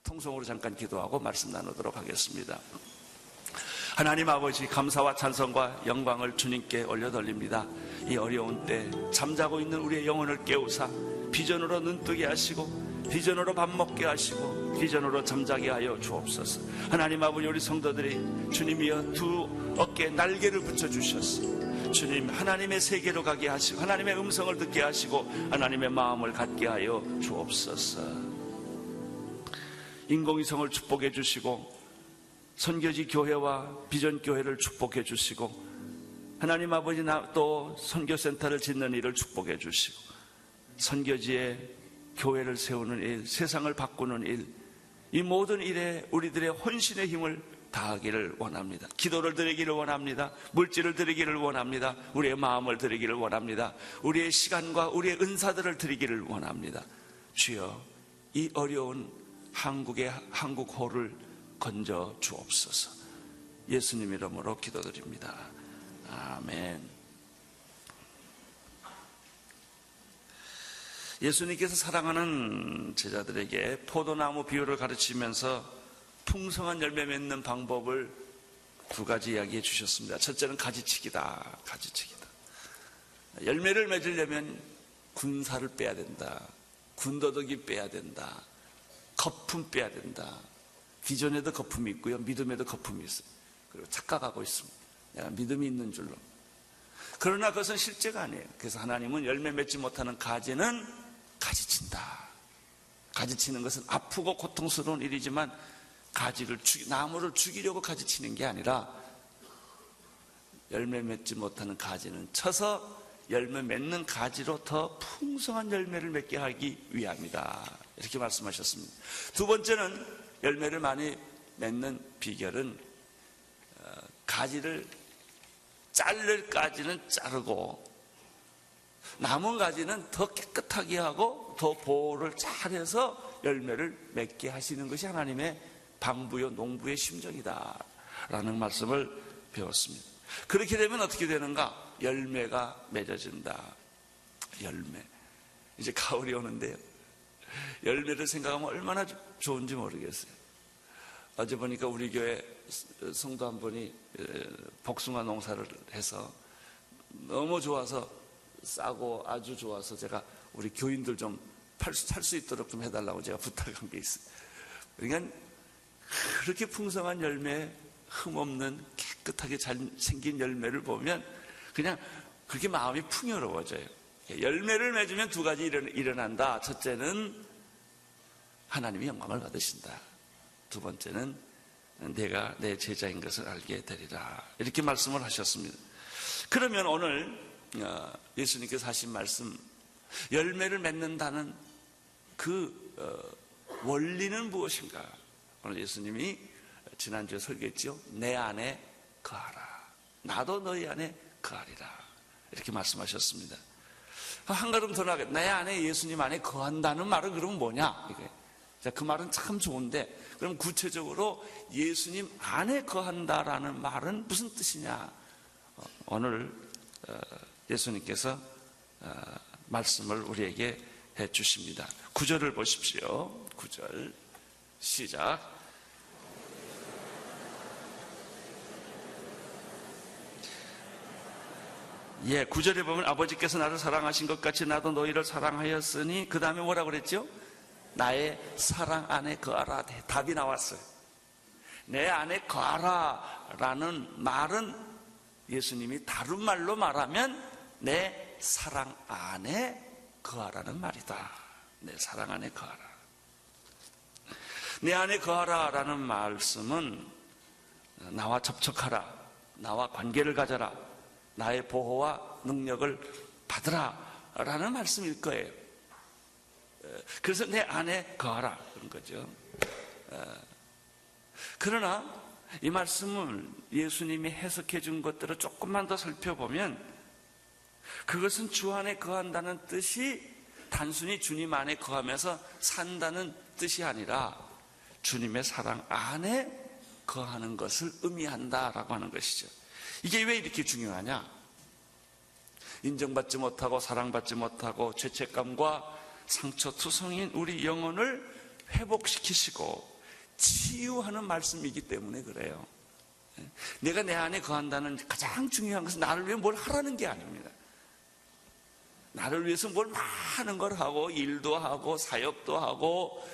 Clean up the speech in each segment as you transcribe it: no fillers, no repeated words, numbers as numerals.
통성으로 잠깐 기도하고 말씀 나누도록 하겠습니다. 하나님 아버지, 감사와 찬송과 영광을 주님께 올려드립니다. 이 어려운 때 잠자고 있는 우리의 영혼을 깨우사 비전으로 눈뜨게 하시고 비전으로 밥 먹게 하시고 비전으로 잠자게 하여 주옵소서. 하나님 아버지, 우리 성도들이 주님이여 두 어깨에 날개를 붙여주셨어. 주님, 하나님의 세계로 가게 하시고 하나님의 음성을 듣게 하시고 하나님의 마음을 갖게 하여 주옵소서. 인공위성을 축복해 주시고 선교지 교회와 비전 교회를 축복해 주시고 하나님 아버지, 또 선교센터를 짓는 일을 축복해 주시고 선교지에 교회를 세우는 일, 세상을 바꾸는 일, 이 모든 일에 우리들의 혼신의 힘을 다하기를 원합니다. 기도를 드리기를 원합니다. 물질을 드리기를 원합니다. 우리의 마음을 드리기를 원합니다. 우리의 시간과 우리의 은사들을 드리기를 원합니다. 주여, 이 어려운 한국호를 건져 주옵소서. 예수님 이름으로 기도드립니다. 아멘. 예수님께서 사랑하는 제자들에게 포도나무 비유를 가르치면서 풍성한 열매 맺는 방법을 두 가지 이야기해 주셨습니다. 첫째는 가지치기다. 가지치기다. 열매를 맺으려면 군사를 빼야 된다. 군더더기 빼야 된다. 거품 빼야 된다. 비전에도 거품이 있고요, 믿음에도 거품이 있어요. 그리고 착각하고 있습니다. 내가 믿음이 있는 줄로. 그러나 그것은 실제가 아니에요. 그래서 하나님은 열매 맺지 못하는 가지는 가지친다. 가지치는 것은 아프고 고통스러운 일이지만 나무를 죽이려고 가지치는 게 아니라 열매 맺지 못하는 가지는 쳐서 열매 맺는 가지로 더 풍성한 열매를 맺게 하기 위함이다. 이렇게 말씀하셨습니다. 두 번째는 열매를 많이 맺는 비결은 가지를 자를 가지는 자르고 남은 가지는 더 깨끗하게 하고 더 보호를 잘해서 열매를 맺게 하시는 것이 하나님의 방부요 농부의 심정이다 라는 말씀을 배웠습니다. 그렇게 되면 어떻게 되는가? 열매가 맺어진다. 열매. 이제 가을이 오는데요, 열매를 생각하면 얼마나 좋은지 모르겠어요. 어제 보니까 우리 교회 성도 한 분이 복숭아 농사를 해서 너무 좋아서, 싸고 아주 좋아서 제가 우리 교인들 좀 살 수 있도록 좀 해달라고 제가 부탁한 게 있어요. 그러니까 그렇게 풍성한 열매, 흠없는 깨끗하게 잘 생긴 열매를 보면 그냥 그렇게 마음이 풍요로워져요. 열매를 맺으면 두 가지 일어난다. 첫째는 하나님이 영광을 받으신다. 두 번째는 내가 내 제자인 것을 알게 되리라. 이렇게 말씀을 하셨습니다. 그러면 오늘 예수님께서 하신 말씀, 열매를 맺는다는 그 원리는 무엇인가? 오늘 예수님이 지난주에 설교했죠. 내 안에 거하라. 나도 너희 안에 거하리라. 이렇게 말씀하셨습니다. 한 걸음 더 나가게, 내 안에, 예수님 안에 거한다는 말은 그럼 뭐냐? 자, 그 말은 참 좋은데, 그럼 구체적으로 예수님 안에 거한다라는 말은 무슨 뜻이냐? 오늘 예수님께서 말씀을 우리에게 해 주십니다. 9절을 보십시오. 9절 시작. 예, 9절에 보면 아버지께서 나를 사랑하신 것 같이 나도 너희를 사랑하였으니, 그 다음에 뭐라고 그랬죠? 나의 사랑 안에 거하라. 답이 나왔어요. 내 안에 거하라 라는 말은 예수님이 다른 말로 말하면 내 사랑 안에 거하라는 말이다. 내 사랑 안에 거하라. 내 안에 거하라 라는 말씀은 나와 접촉하라, 나와 관계를 가져라, 나의 보호와 능력을 받으라 라는 말씀일 거예요. 그래서 내 안에 거하라 그런 거죠. 그러나 이 말씀을 예수님이 해석해 준 것들을 조금만 더 살펴보면, 그것은 주 안에 거한다는 뜻이 단순히 주님 안에 거하면서 산다는 뜻이 아니라 주님의 사랑 안에 거하는 것을 의미한다라고 하는 것이죠. 이게 왜 이렇게 중요하냐? 인정받지 못하고 사랑받지 못하고 죄책감과 상처투성인 우리 영혼을 회복시키시고 치유하는 말씀이기 때문에 그래요. 내가 내 안에 거한다는 가장 중요한 것은 나를 위해 뭘 하라는 게 아닙니다. 나를 위해서 뭘 많은 걸 하고 일도 하고 사역도 하고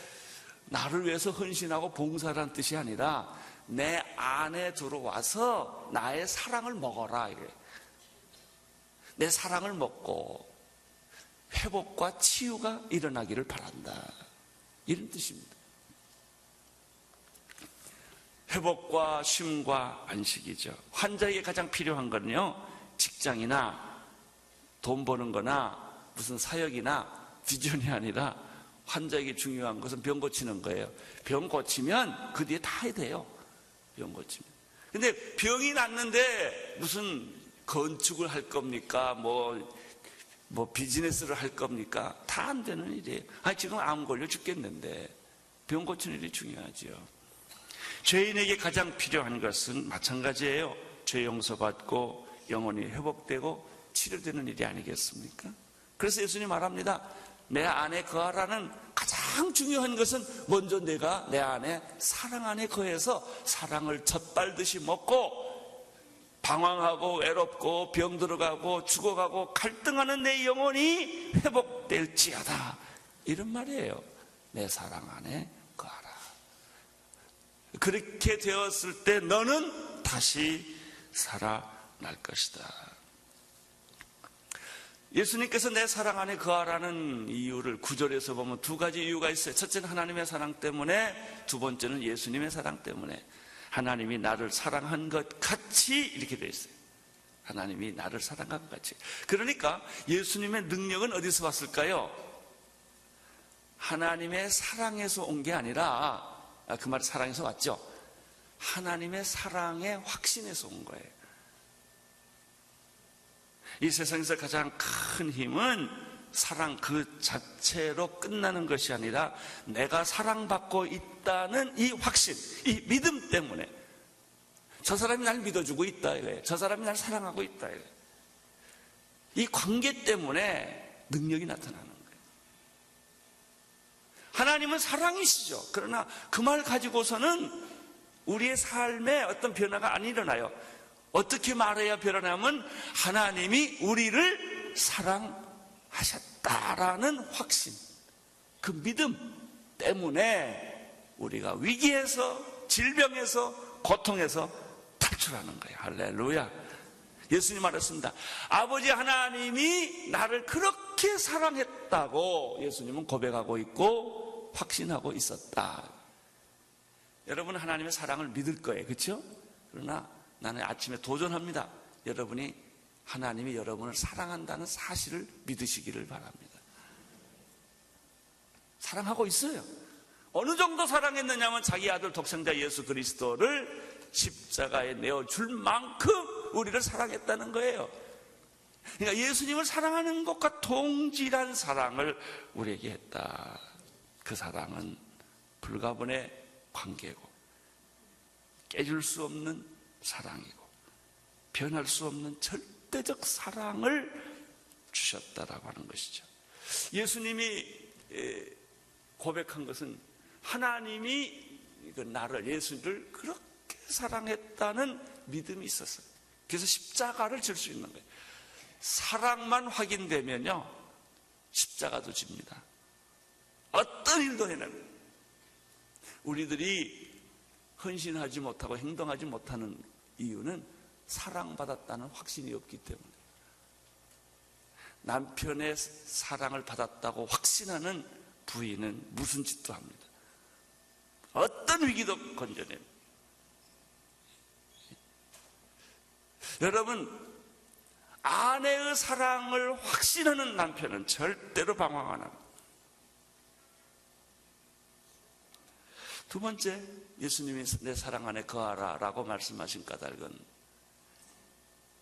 나를 위해서 헌신하고 봉사라는 뜻이 아니라 내 안에 들어와서 나의 사랑을 먹어라. 내 사랑을 먹고 회복과 치유가 일어나기를 바란다. 이런 뜻입니다. 회복과 쉼과 안식이죠. 환자에게 가장 필요한 거는요, 직장이나 돈 버는 거나 무슨 사역이나 비전이 아니라 환자에게 중요한 것은 병 고치는 거예요. 병 고치면 그 뒤에 다 해야 돼요. 병 고치면. 근데 병이 났는데 무슨 건축을 할 겁니까? 뭐 비즈니스를 할 겁니까? 다 안 되는 일이에요. 지금 암 걸려 죽겠는데 병 고치는 일이 중요하죠. 죄인에게 가장 필요한 것은 마찬가지예요. 죄 용서받고 영혼이 회복되고 치료되는 일이 아니겠습니까? 그래서 예수님 말합니다. 내 안에 거하라는 가장 중요한 것은 먼저 내가 내 안에 사랑 안에 거해서 사랑을 젖발듯이 먹고 방황하고 외롭고 병들어가고 죽어가고 갈등하는 내 영혼이 회복될지어다. 이런 말이에요. 내 사랑 안에 거하라. 그렇게 되었을 때 너는 다시 살아날 것이다. 예수님께서 내 사랑 안에 거하라는 이유를 9절에서 보면 두 가지 이유가 있어요. 첫째는 하나님의 사랑 때문에, 두 번째는 예수님의 사랑 때문에. 하나님이 나를 사랑한 것 같이 이렇게 되어 있어요. 하나님이 나를 사랑한 것 같이. 그러니까 예수님의 능력은 어디서 왔을까요? 하나님의 사랑에서 온 게 아니라, 그 말이 사랑에서 왔죠. 하나님의 사랑의 확신에서 온 거예요. 이 세상에서 가장 큰 힘은 사랑 그 자체로 끝나는 것이 아니라 내가 사랑받고 있다는 이 확신, 이 믿음 때문에 저 사람이 날 믿어주고 있다 이거예요. 저 사람이 날 사랑하고 있다 이거예요. 이 관계 때문에 능력이 나타나는 거예요. 하나님은 사랑이시죠. 그러나 그 말 가지고서는 우리의 삶에 어떤 변화가 안 일어나요. 어떻게 말해야 변하냐면 하나님이 우리를 사랑하셨다라는 확신, 그 믿음 때문에 우리가 위기에서, 질병에서, 고통에서 탈출하는 거예요. 할렐루야. 예수님 말했습니다. 아버지 하나님이 나를 그렇게 사랑했다고 예수님은 고백하고 있고 확신하고 있었다. 여러분 하나님의 사랑을 믿을 거예요. 그렇죠? 그러나 나는 아침에 도전합니다. 여러분이 하나님이 여러분을 사랑한다는 사실을 믿으시기를 바랍니다. 사랑하고 있어요. 어느 정도 사랑했느냐면 자기 아들 독생자 예수 그리스도를 십자가에 내어줄 만큼 우리를 사랑했다는 거예요. 그러니까 예수님을 사랑하는 것과 동질한 사랑을 우리에게 했다. 그 사랑은 불가분의 관계고 깨질 수 없는 사랑이고 변할 수 없는 절대적 사랑을 주셨다라고 하는 것이죠. 예수님이 고백한 것은 하나님이 나를, 예수를 그렇게 사랑했다는 믿음이 있었어요. 그래서 십자가를 질 수 있는 거예요. 사랑만 확인되면요 십자가도 집니다. 어떤 일도 해내는. 우리들이 헌신하지 못하고 행동하지 못하는 이유는 사랑받았다는 확신이 없기 때문에. 남편의 사랑을 받았다고 확신하는 부인은 무슨 짓도 합니다. 어떤 위기도 건져냅니다. 여러분, 아내의 사랑을 확신하는 남편은 절대로 방황 안 합니다. 두 번째, 예수님이 내 사랑 안에 거하라 라고 말씀하신 까닭은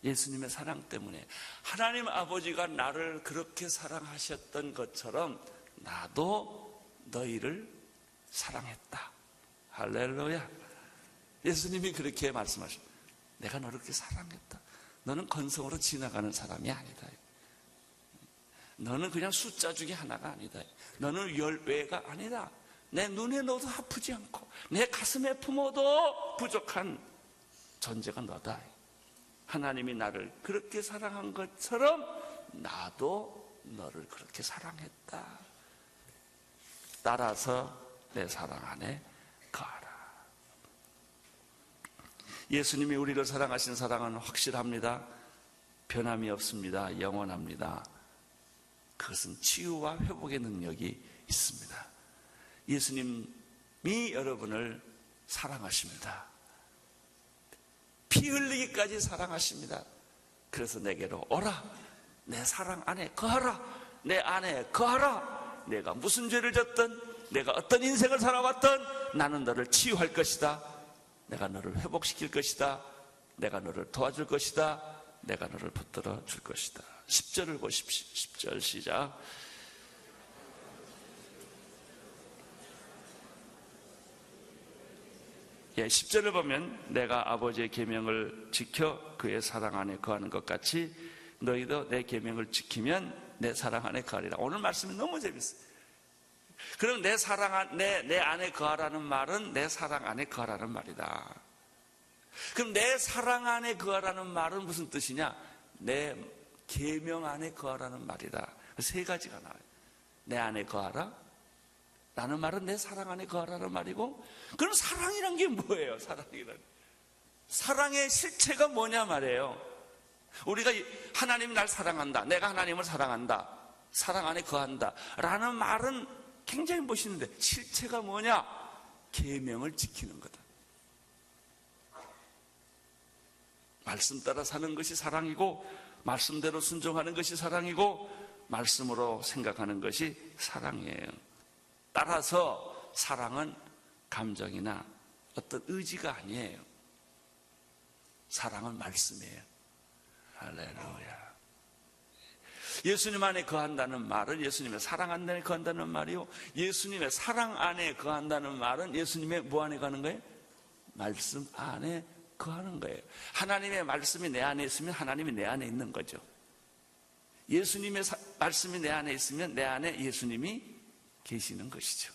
예수님의 사랑 때문에 하나님 아버지가 나를 그렇게 사랑하셨던 것처럼 나도 너희를 사랑했다. 할렐루야. 예수님이 그렇게 말씀하셨다. 내가 너를 그렇게 사랑했다. 너는 건성으로 지나가는 사람이 아니다. 너는 그냥 숫자 중에 하나가 아니다. 너는 열외가 아니다. 내 눈에 넣어도 아프지 않고 내 가슴에 품어도 부족한 존재가 너다. 하나님이 나를 그렇게 사랑한 것처럼 나도 너를 그렇게 사랑했다. 따라서 내 사랑 안에 거하라. 예수님이 우리를 사랑하신 사랑은 확실합니다. 변함이 없습니다. 영원합니다. 그것은 치유와 회복의 능력이 있습니다. 예수님이 여러분을 사랑하십니다. 피 흘리기까지 사랑하십니다. 그래서 내게로 오라. 내 사랑 안에 거하라. 내 안에 거하라. 내가 무슨 죄를 졌든 내가 어떤 인생을 살아왔든 나는 너를 치유할 것이다. 내가 너를 회복시킬 것이다. 내가 너를 도와줄 것이다. 내가 너를 붙들어 줄 것이다. 10절을 보십시오. 10절 시작. 예, 10절을 보면 내가 아버지의 계명을 지켜 그의 사랑 안에 거하는 것 같이 너희도 내 계명을 지키면 내 사랑 안에 거하리라. 오늘 말씀이 너무 재밌어요. 그럼 내 안에 거하라는 말은 내 사랑 안에 거하라는 말이다. 그럼 내 사랑 안에 거하라는 말은 무슨 뜻이냐? 내 계명 안에 거하라는 말이다. 세 가지가 나와요. 내 안에 거하라 라는 말은 내 사랑 안에 거하라는 말이고, 그럼 사랑이란 게 뭐예요? 사랑의 실체가 뭐냐 말이에요. 우리가 하나님이 날 사랑한다, 내가 하나님을 사랑한다, 사랑 안에 거한다 라는 말은 굉장히 멋있는데 실체가 뭐냐? 계명을 지키는 거다. 말씀 따라 사는 것이 사랑이고, 말씀대로 순종하는 것이 사랑이고, 말씀으로 생각하는 것이 사랑이에요. 따라서 사랑은 감정이나 어떤 의지가 아니에요. 사랑은 말씀이에요. 할렐루야. 예수님 안에 거한다는 말은 예수님의 사랑 안에 거한다는 말이요, 예수님의 사랑 안에 거한다는 말은 예수님의 뭐 안에 거하는 거예요? 말씀 안에 거하는 거예요. 하나님의 말씀이 내 안에 있으면 하나님이 내 안에 있는 거죠. 예수님의 말씀이 내 안에 있으면 내 안에 예수님이 계시는 것이죠.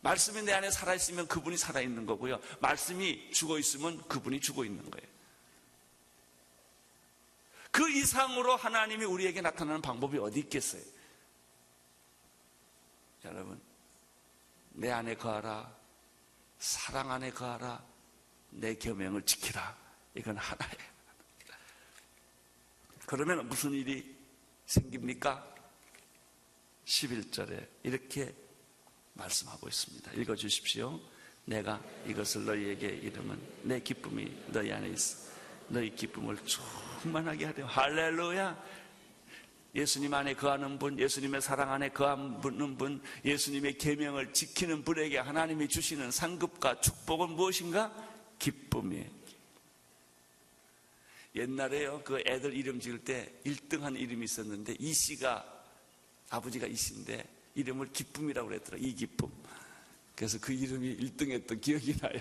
말씀이 내 안에 살아있으면 그분이 살아있는 거고요, 말씀이 죽어있으면 그분이 죽어있는 거예요. 그 이상으로 하나님이 우리에게 나타나는 방법이 어디 있겠어요? 여러분, 내 안에 거하라, 사랑 안에 거하라, 내 계명을 지키라. 이건 하나예요. 그러면 무슨 일이 생깁니까? 11절에 이렇게 말씀하고 있습니다. 읽어주십시오. 내가 이것을 너희에게 이르면 내 기쁨이 너희 안에 있어 너희 기쁨을 충만하게 하려. 할렐루야. 예수님 안에 거하는 분, 예수님의 사랑 안에 거하는 분, 예수님의 계명을 지키는 분에게 하나님이 주시는 상급과 축복은 무엇인가? 기쁨이에요. 옛날에요, 그 애들 이름 지을 때 1등한 이름이 있었는데, 이씨가, 아버지가 이씨인데 이름을 기쁨이라고 그랬더라. 이기쁨. 그래서 그 이름이 1등했던 기억이 나요.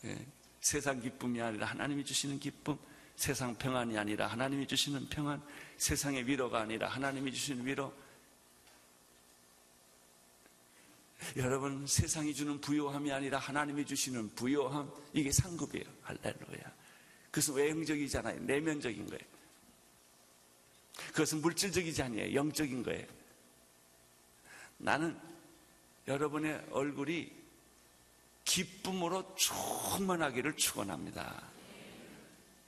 예, 세상 기쁨이 아니라 하나님이 주시는 기쁨, 세상 평안이 아니라 하나님이 주시는 평안, 세상의 위로가 아니라 하나님이 주시는 위로. 여러분, 세상이 주는 부요함이 아니라 하나님이 주시는 부요함, 이게 상급이에요. 할렐루야. 그것은 외형적이잖아요. 내면적인 거예요. 그것은 물질적이지 아니에요. 영적인 거예요. 나는 여러분의 얼굴이 기쁨으로 충만하기를 축원합니다.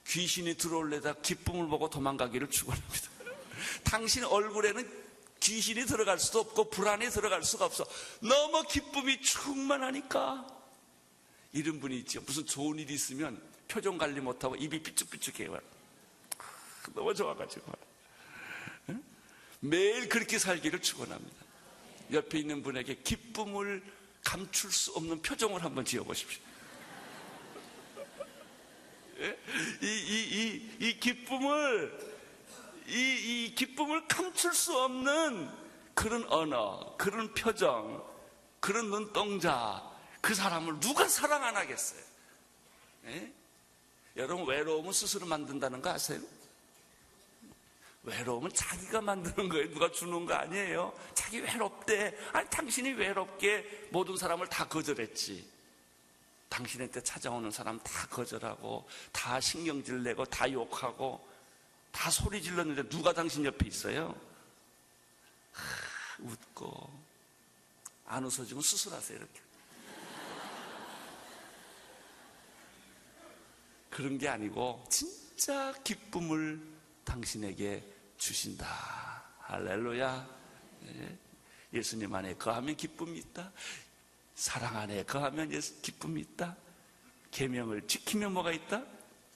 귀신이 들어올래다 기쁨을 보고 도망가기를 축원합니다. 당신 얼굴에는 귀신이 들어갈 수도 없고 불안이 들어갈 수가 없어. 너무 기쁨이 충만하니까. 이런 분이 있죠. 무슨 좋은 일이 있으면 표정 관리 못하고 입이 삐쭉삐쭉해요. 너무 좋아가지고 매일 그렇게 살기를 축원합니다. 옆에 있는 분에게 기쁨을 감출 수 없는 표정을 한번 지어보십시오. 이 기쁨을 감출 수 없는 그런 언어, 그런 표정, 그런 눈동자, 그 사람을 누가 사랑 안 하겠어요? 예? 여러분, 외로움은 스스로 만든다는 거 아세요? 외로움은 자기가 만드는 거예요. 누가 주는 거 아니에요. 자기 외롭대. 아니, 당신이 외롭게 모든 사람을 다 거절했지. 당신한테 찾아오는 사람 다 거절하고, 다 신경질 내고, 다 욕하고, 다 소리 질렀는데 누가 당신 옆에 있어요? 웃고, 안 웃어주면 수술하세요, 이렇게. 그런 게 아니고 진짜 기쁨을 당신에게 주신다. 할렐루야. 예수님 안에 거하면 기쁨이 있다. 사랑 안에 거하면 기쁨이 있다. 계명을 지키면 뭐가 있다?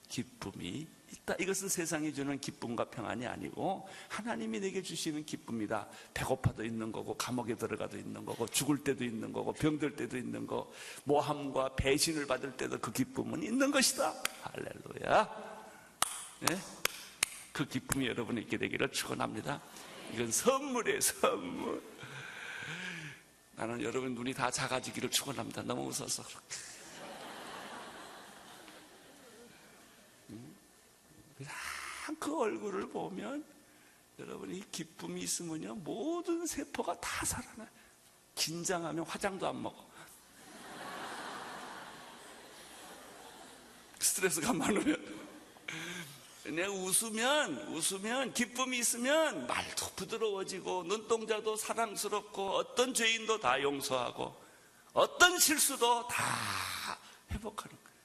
기쁨이 있다. 이것은 세상이 주는 기쁨과 평안이 아니고 하나님이 내게 주시는 기쁨이다. 배고파도 있는 거고, 감옥에 들어가도 있는 거고, 죽을 때도 있는 거고, 병들 때도 있는 거, 모함과 배신을 받을 때도 그 기쁨은 있는 것이다. 할렐루야. 네? 그 기쁨이 여러분이 있게 되기를 축원합니다. 이건 선물이에요, 선물. 나는 여러분 눈이 다 작아지기를 축원합니다. 너무 웃어서 그렇게. 그 얼굴을 보면 여러분이 기쁨이 있으면요 모든 세포가 다 살아나요. 긴장하면 화장도 안 먹어. 스트레스가 많으면. 내가 웃으면 기쁨이 있으면 말도 부드러워지고, 눈동자도 사랑스럽고, 어떤 죄인도 다 용서하고, 어떤 실수도 다 회복하는 거예요.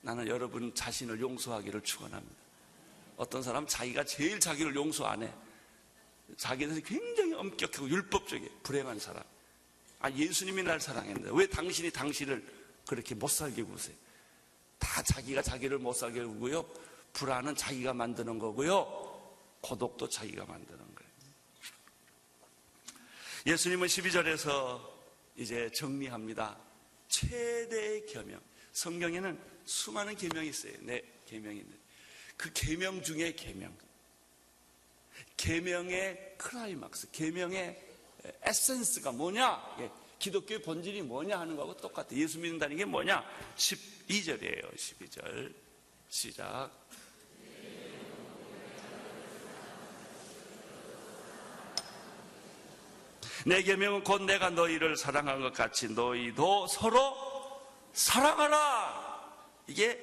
나는 여러분 자신을 용서하기를 축원합니다. 어떤 사람 자기가 제일 자기를 용서 안 해. 자기에 대해서 굉장히 엄격하고 율법적이에요. 불행한 사람. 예수님이 날 사랑했는데 왜 당신이 당신을 그렇게 못 살게 구세요? 다 자기가 자기를 못 살게 구고요. 불안은 자기가 만드는 거고요. 고독도 자기가 만드는 거예요. 예수님은 12절에서 이제 정리합니다. 최대의 계명. 성경에는 수많은 계명이 있어요. 네, 계명이 있는데 그 계명 중에 계명의 클라이막스, 계명의 에센스가 뭐냐? 기독교의 본질이 뭐냐 하는 거하고 똑같아요. 예수 믿는다는 게 뭐냐? 12절이에요. 12절 시작. 내 계명은 곧 내가 너희를 사랑한 것 같이 너희도 서로 사랑하라. 이게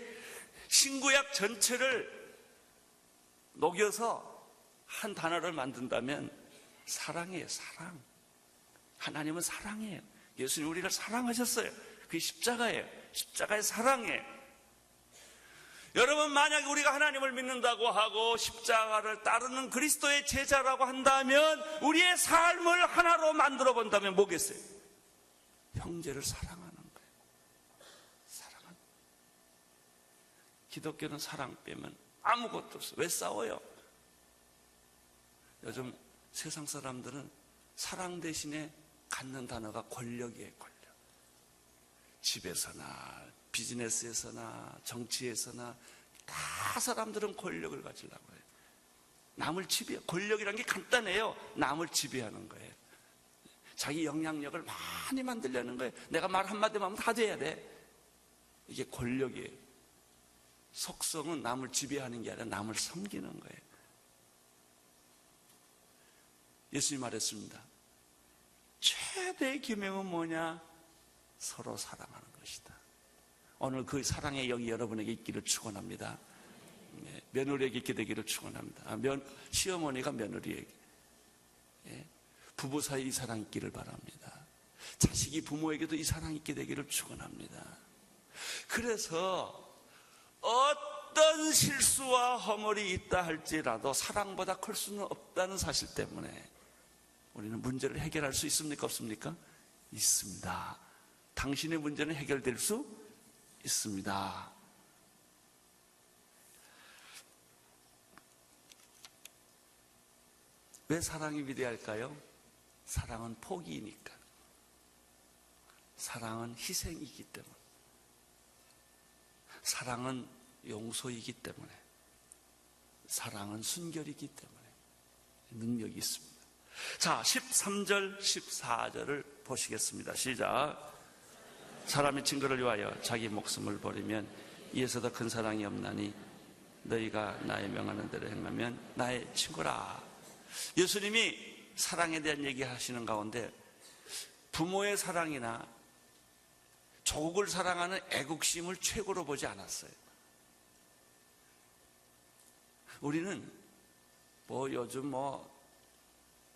신구약 전체를 녹여서 한 단어를 만든다면 사랑이에요. 사랑. 하나님은 사랑이에요. 예수님 우리를 사랑하셨어요. 그게 십자가예요. 십자가의 사랑이에요. 여러분, 만약에 우리가 하나님을 믿는다고 하고 십자가를 따르는 그리스도의 제자라고 한다면 우리의 삶을 하나로 만들어 본다면 뭐겠어요? 형제를 사랑하는 거예요. 사랑하는 거예요. 기독교는 사랑 빼면 아무것도 없어요. 왜 싸워요? 요즘 세상 사람들은 사랑 대신에 갖는 단어가 권력이에요. 권력. 집에서나 비즈니스에서나 정치에서나 다 사람들은 권력을 가지려고 해요. 남을 지배해요. 권력이란 게 간단해요. 남을 지배하는 거예요. 자기 영향력을 많이 만들려는 거예요. 내가 말 한마디만 하면 다 돼야 돼. 이게 권력이에요. 속성은 남을 지배하는 게 아니라 남을 섬기는 거예요. 예수님이 말했습니다. 최대의 계명은 뭐냐? 서로 사랑하는 것이다. 오늘 그 사랑의 영이 여러분에게 있기를 축원합니다. 며느리에게 있게 되기를 축원합니다. 시어머니가 며느리에게, 부부 사이 이 사랑이 있기를 바랍니다. 자식이 부모에게도 이 사랑이 있게 되기를 축원합니다. 그래서 어떤 실수와 허물이 있다 할지라도 사랑보다 클 수는 없다는 사실 때문에 우리는 문제를 해결할 수 있습니까? 없습니까? 있습니다. 당신의 문제는 해결될 수 있습니다. 왜 사랑이 위대할까요? 사랑은 포기이니까. 사랑은 희생이기 때문에. 사랑은 용서이기 때문에. 사랑은 순결이기 때문에. 능력이 있습니다. 자, 13절, 14절을 보시겠습니다. 시작. 사람이 친구를 위하여 자기 목숨을 버리면 이에서 더 큰 사랑이 없나니 너희가 나의 명하는 대로 행하면 나의 친구라. 예수님이 사랑에 대한 얘기하시는 가운데 부모의 사랑이나 조국을 사랑하는 애국심을 최고로 보지 않았어요. 우리는 요즘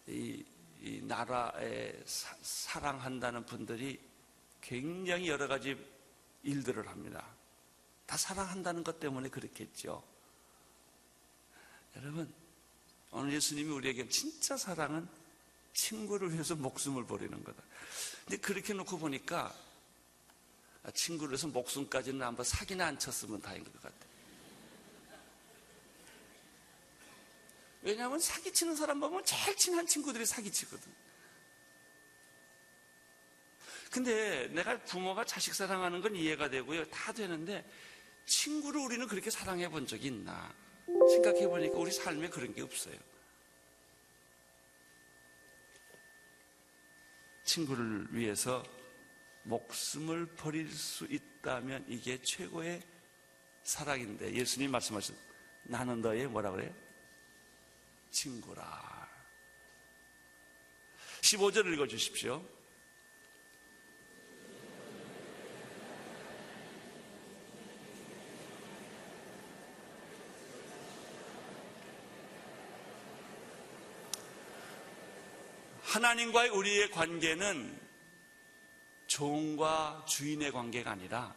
이 나라에 사랑한다는 분들이 굉장히 여러 가지 일들을 합니다. 다 사랑한다는 것 때문에 그렇겠죠. 여러분, 오늘 예수님이 우리에게 진짜 사랑은 친구를 위해서 목숨을 버리는 거다. 근데 그렇게 놓고 보니까 친구를 위해서 목숨까지는 한번 사기나 안 쳤으면 다행인 것 같아요. 왜냐하면 사기치는 사람 보면 제일 친한 친구들이 사기치거든. 근데 내가 부모가 자식 사랑하는 건 이해가 되고요. 다 되는데 친구를 우리는 그렇게 사랑해 본 적이 있나 생각해 보니까 우리 삶에 그런 게 없어요. 친구를 위해서 목숨을 버릴 수 있다면 이게 최고의 사랑인데 예수님이 말씀하신 나는 너의 뭐라 그래요? 친구라. 15절 읽어주십시오. 하나님과의 우리의 관계는 종과 주인의 관계가 아니라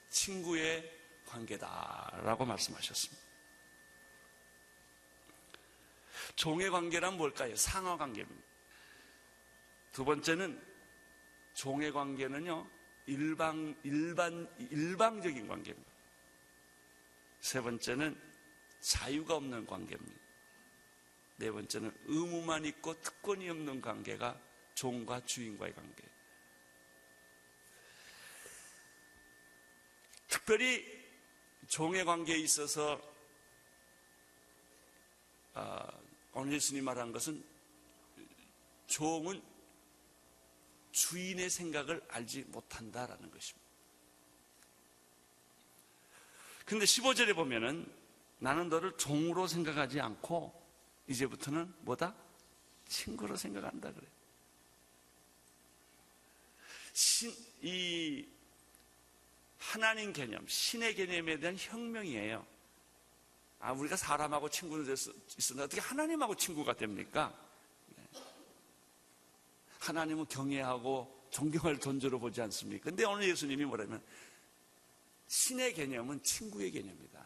친구의 관계다라고 말씀하셨습니다. 종의 관계란 뭘까요? 상하 관계입니다. 두 번째는 종의 관계는요, 일방적인 관계입니다. 세 번째는 자유가 없는 관계입니다. 네 번째는 의무만 있고 특권이 없는 관계가 종과 주인과의 관계. 특별히 종의 관계에 있어서 오늘 예수님이 말한 것은 종은 주인의 생각을 알지 못한다라는 것입니다. 그런데 15절에 보면은 나는 너를 종으로 생각하지 않고 이제부터는 뭐다? 친구로 생각한다 그래요. 이 하나님 개념, 신의 개념에 대한 혁명이에요. 우리가 사람하고 친구는 있었는데 어떻게 하나님하고 친구가 됩니까? 하나님은 경외하고 존경할 존재로 보지 않습니까? 근데 오늘 예수님이 뭐라면 신의 개념은 친구의 개념이다.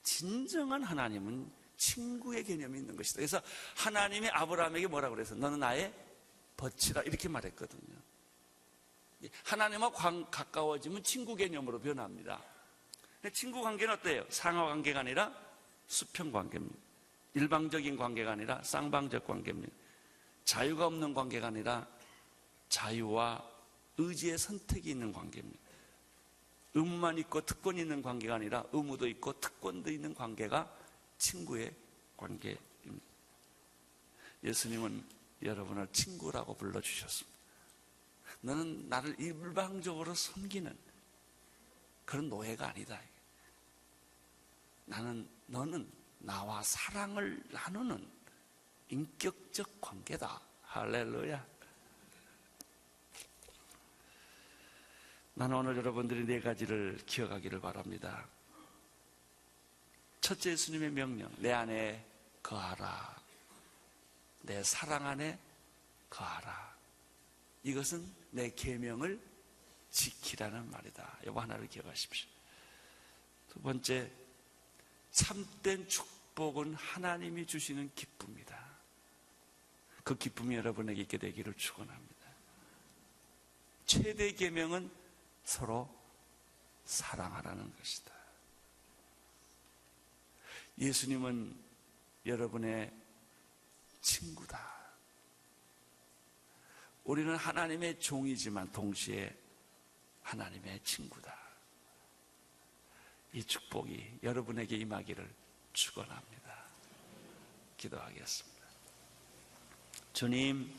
진정한 하나님은 친구의 개념이 있는 것이다. 그래서 하나님이 아브라함에게 뭐라고 그래서 너는 나의 벗이라 이렇게 말했거든요. 하나님과 가까워지면 친구 개념으로 변합니다. 근데 친구 관계는 어때요? 상하 관계가 아니라 수평 관계입니다. 일방적인 관계가 아니라 쌍방적 관계입니다. 자유가 없는 관계가 아니라 자유와 의지의 선택이 있는 관계입니다. 의무만 있고 특권이 있는 관계가 아니라 의무도 있고 특권도 있는 관계가 친구의 관계입니다. 예수님은 여러분을 친구라고 불러주셨습니다. 너는 나를 일방적으로 섬기는 그런 노예가 아니다. 너는 나와 사랑을 나누는 인격적 관계다. 할렐루야. 나는 오늘 여러분들이 네 가지를 기억하기를 바랍니다. 첫째, 예수님의 명령, 내 안에 거하라. 내 사랑 안에 거하라. 이것은 내 계명을 지키라는 말이다. 이거 하나를 기억하십시오. 두 번째, 참된 축복은 하나님이 주시는 기쁨이다. 그 기쁨이 여러분에게 있게 되기를 축원합니다. 최대 계명은 서로 사랑하라는 것이다. 예수님은 여러분의 친구다. 우리는 하나님의 종이지만 동시에 하나님의 친구다. 이 축복이 여러분에게 임하기를 축원합니다. 기도하겠습니다. 주님,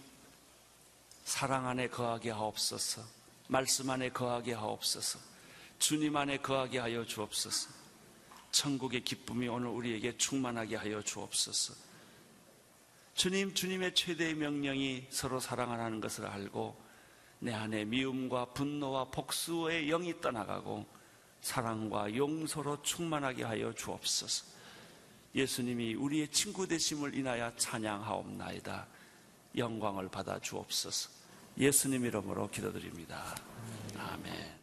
사랑 안에 거하게 하옵소서. 말씀 안에 거하게 하옵소서. 주님 안에 거하게 하여 주옵소서. 천국의 기쁨이 오늘 우리에게 충만하게 하여 주옵소서. 주님의 최대의 명령이 서로 사랑하라는 것을 알고 내 안에 미움과 분노와 복수의 영이 떠나가고 사랑과 용서로 충만하게 하여 주옵소서. 예수님이 우리의 친구 되심을 인하여 찬양하옵나이다. 영광을 받아 주옵소서. 예수님 이름으로 기도드립니다. 아멘.